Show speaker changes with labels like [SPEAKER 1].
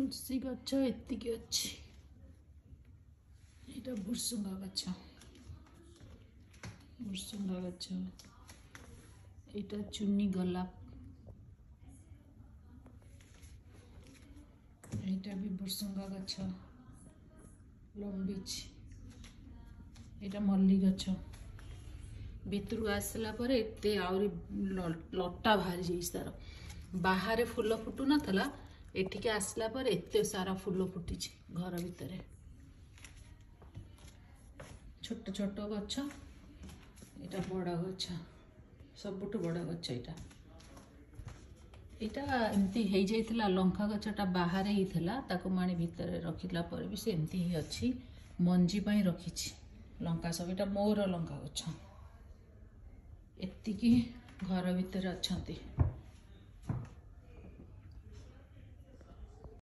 [SPEAKER 1] तुलसी गछ एतिकी अच्छी एटा भुसुंगा गछ एटा चुन्नी गोलाप एटा भी भुसुंगा गछ लंबीच एटा मल्ली गछ भितर आसला पर एते आउरी लटा बाहरी जाइछ तार बाहर फूल फुटू नथला एठिके आसला पर एते सारा फूल फुटी घर भितर छोट छोट गछ एटा बड़ गछ सबुठु बड़ गछ एटा एमती हो जाइथिला लंका गछटा बाहर ही थिला ताको माने भितर रखिला पर भी से एमती ही अछि मंजी पई रखिछि लंका सब एटा मोर लंका गछ एतिकी घर भितर अछंती।